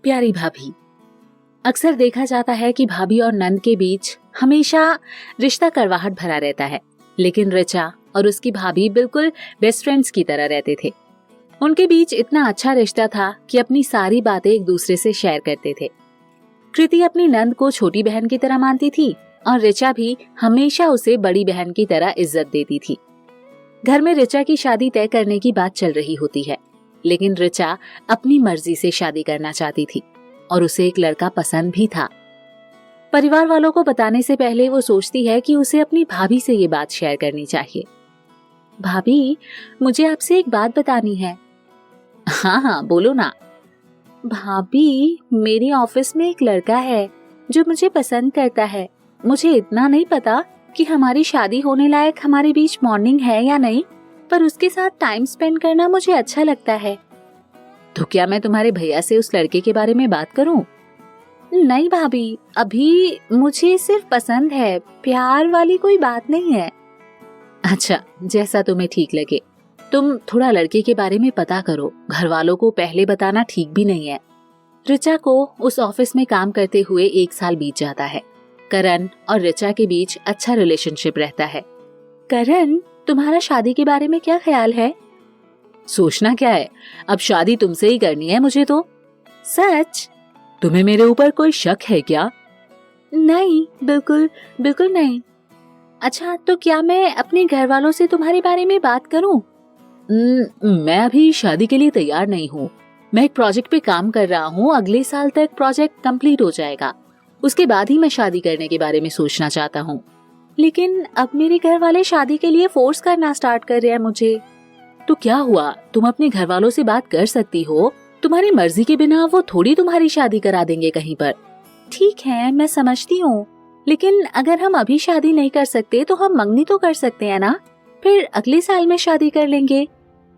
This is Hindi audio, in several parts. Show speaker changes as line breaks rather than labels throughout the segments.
प्यारी भाभी। अक्सर देखा जाता है कि भाभी और नंद के बीच हमेशा रिश्ता कड़वाहट भरा रहता है, लेकिन ऋचा और उसकी भाभी बिल्कुल बेस्ट फ्रेंड्स की तरह रहते थे। उनके बीच इतना अच्छा रिश्ता था कि अपनी सारी बातें एक दूसरे से शेयर करते थे। कृति अपनी नंद को छोटी बहन की तरह मानती थी और ऋचा भी हमेशा उसे बड़ी बहन की तरह इज्जत देती थी। घर में ऋचा की शादी तय करने की बात चल रही होती है, लेकिन ऋचा अपनी मर्जी से शादी करना चाहती थी और उसे एक लड़का पसंद भी था। परिवार वालों को बताने से पहले वो सोचती है कि उसे अपनी भाभी से ये बात शेयर करनी चाहिए। भाभी, मुझे आपसे एक बात बतानी है। हाँ हाँ, बोलो ना। भाभी, मेरी ऑफिस में एक लड़का है जो मुझे पसंद करता है। मुझे इतना नहीं पता कि हमारी शादी होने लायक हमारे बीच बॉन्डिंग है या नहीं, पर उसके साथ टाइम स्पेंड करना मुझे अच्छा लगता है। तो क्या मैं तुम्हारे भैया से उस लड़के के बारे में बात करूं? नहीं भाभी, अभी मुझे सिर्फ पसंद है, प्यार वाली कोई बात नहीं है। अच्छा, जैसा तुम्हें ठीक लगे। तुम थोड़ा लड़के के बारे में पता करो, घर वालों को पहले बताना ठीक भी नहीं है। ऋचा को उस ऑफिस में काम करते हुए 1 साल बीत जाता है। करण और ऋचा के बीच अच्छा रिलेशनशिप रहता है। करण, तुम्हारा शादी के बारे में क्या ख्याल है? सोचना क्या है, अब शादी तुमसे ही करनी है मुझे तो। सच? तुम्हें मेरे ऊपर कोई शक है क्या? नहीं, बिल्कुल बिल्कुल नहीं। अच्छा, तो क्या मैं अपने घर वालों से तुम्हारे बारे में बात करूं? मैं अभी शादी के लिए तैयार नहीं हूँ। मैं एक प्रोजेक्ट पे काम कर रहा हूँ। अगले साल तक प्रोजेक्ट कंप्लीट हो जाएगा, उसके बाद ही मैं शादी करने के बारे में सोचना चाहता हूँ। लेकिन अब मेरे घर वाले शादी के लिए फोर्स करना स्टार्ट कर रहे हैं मुझे। तो क्या हुआ, तुम अपने घर वालों से बात कर सकती हो। तुम्हारी मर्जी के बिना वो थोड़ी तुम्हारी शादी करा देंगे कहीं पर। ठीक है, मैं समझती हूँ, लेकिन अगर हम अभी शादी नहीं कर सकते तो हम मंगनी तो कर सकते हैं ना, फिर अगले साल में शादी कर लेंगे।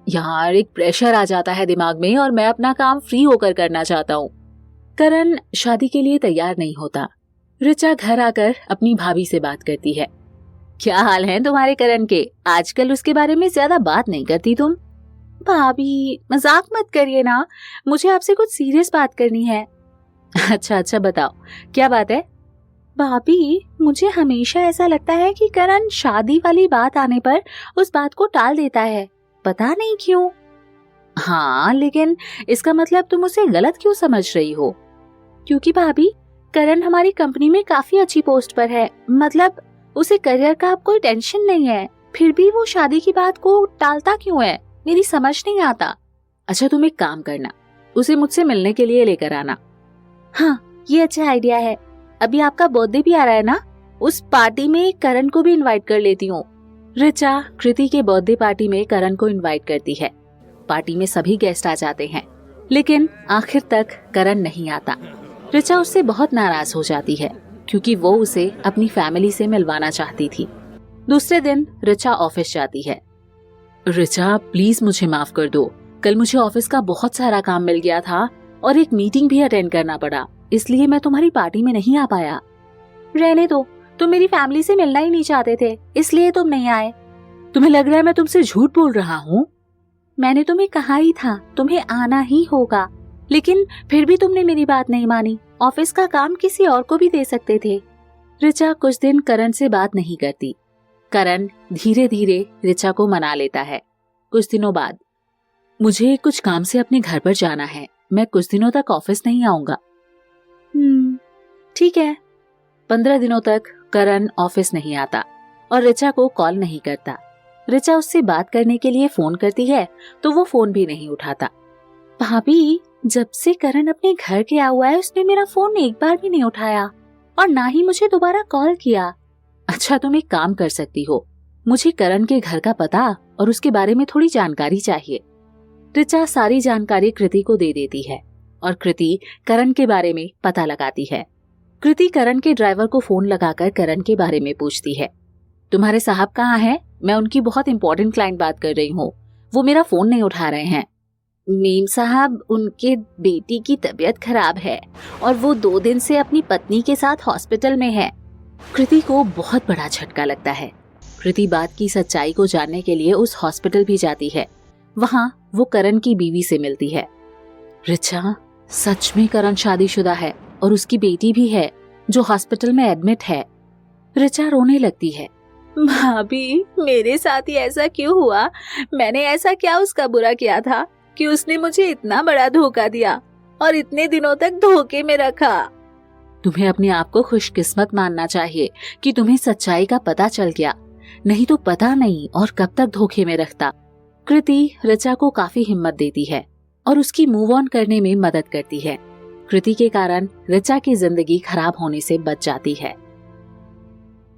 यार, एक प्रेशर आ जाता है दिमाग में और मैं अपना काम फ्री होकर करना चाहता हूँ। करण शादी के लिए तैयार नहीं होता। ऋचा घर आकर अपनी भाभी से बात करती है। क्या हाल है तुम्हारे करण के? आजकल उसके बारे में ज्यादा बात नहीं करती तुम। भाभी, मजाक मत करिए ना, मुझे आपसे कुछ सीरियस बात करनी है। अच्छा, बताओ, क्या बात है? भाभी, मुझे हमेशा ऐसा लगता है कि करण शादी वाली बात आने पर उस बात को टाल देता है, पता नहीं क्यों। हाँ, लेकिन इसका मतलब तुम उसे गलत क्यों समझ रही हो? क्योंकि भाभी, करण हमारी कंपनी में काफी अच्छी पोस्ट पर है, मतलब उसे करियर का अब कोई टेंशन नहीं है, फिर भी वो शादी की बात को टालता क्यों है, मेरी समझ नहीं आता। अच्छा, तुम एक काम करना, उसे मुझसे मिलने के लिए लेकर आना। हाँ, ये अच्छा आइडिया है। अभी आपका बर्थडे भी आ रहा है ना, उस पार्टी में करण को भी इनवाइट कर लेती हूँ। ऋचा कृति के बर्थडे पार्टी में करण को इनवाइट करती है। पार्टी में सभी गेस्ट आ जाते हैं, लेकिन आखिर तक करण नहीं आता। ऋचा उससे बहुत नाराज हो जाती है क्योंकि वो उसे अपनी फैमिली से मिलवाना चाहती थी। दूसरे दिन ऋचा ऑफिस जाती है। ऋचा, प्लीज मुझे माफ कर दो, कल मुझे ऑफिस का बहुत सारा काम मिल गया था और एक मीटिंग भी अटेंड करना पड़ा, इसलिए मैं तुम्हारी पार्टी में नहीं आ पाया। रहने दो, तुम मेरी फैमिली से मिलना ही नहीं चाहते थे, इसलिए तुम नहीं आए। तुम्हें लग रहा है मैं तुमसे झूठ बोल रहा हूँ? मैंने तुम्हें कहा ही था तुम्हें आना ही होगा, लेकिन फिर भी तुमने मेरी बात नहीं मानी। ऑफिस का काम किसी और को भी दे सकते थे। ऋचा कुछ दिन करण से बात नहीं करती। करण धीरे धीरे ऋचा को मना लेता है। कुछ दिनों बाद, मुझे कुछ काम से अपने घर पर जाना है, मैं कुछ दिनों तक ऑफिस नहीं आऊंगा। ठीक है। 15 दिनों तक करण ऑफिस नहीं आता और ऋचा को कॉल नहीं करता। ऋचा उससे बात करने के लिए फोन करती है तो वो फोन भी नहीं उठाता। भाभी, जब से करण अपने घर गया हुआ है उसने मेरा फोन एक बार भी नहीं उठाया और ना ही मुझे दोबारा कॉल किया। अच्छा, तुम एक काम कर सकती हो, मुझे करण के घर का पता और उसके बारे में थोड़ी जानकारी चाहिए। ऋचा सारी जानकारी कृति को दे देती है और कृति करण के बारे में पता लगाती है। कृति करण के ड्राइवर को फोन लगाकर करण के बारे में पूछती है। तुम्हारे साहब कहाँ हैं? मैं उनकी बहुत इंपॉर्टेंट क्लाइंट बात कर रही हूँ, वो मेरा फोन नहीं उठा रहे हैं। मेम साहब, उनके बेटी की तबीयत खराब है और वो 2 दिन से अपनी पत्नी के साथ हॉस्पिटल में है। कृति को बहुत बड़ा झटका लगता है। कृति बात की सच्चाई को जानने के लिए उस हॉस्पिटल भी जाती है। वहाँ वो करण की बीवी से मिलती है। ऋचा, सच में करण शादीशुदा है और उसकी बेटी भी है जो हॉस्पिटल में एडमिट है। ऋचा रोने लगती है। भाभी, मेरे साथ ही ऐसा क्यों हुआ? मैंने ऐसा क्या उसका बुरा किया था कि उसने मुझे इतना बड़ा धोखा दिया और इतने दिनों तक धोखे में रखा? तुम्हें अपने आप को खुशकिस्मत मानना चाहिए कि तुम्हें सच्चाई का पता चल गया, नहीं तो पता नहीं और कब तक धोखे में रखता। कृति ऋचा को काफी हिम्मत देती है और उसकी मूव ऑन करने में मदद करती है। कृति के कारण ऋचा की जिंदगी खराब होने से बच जाती है।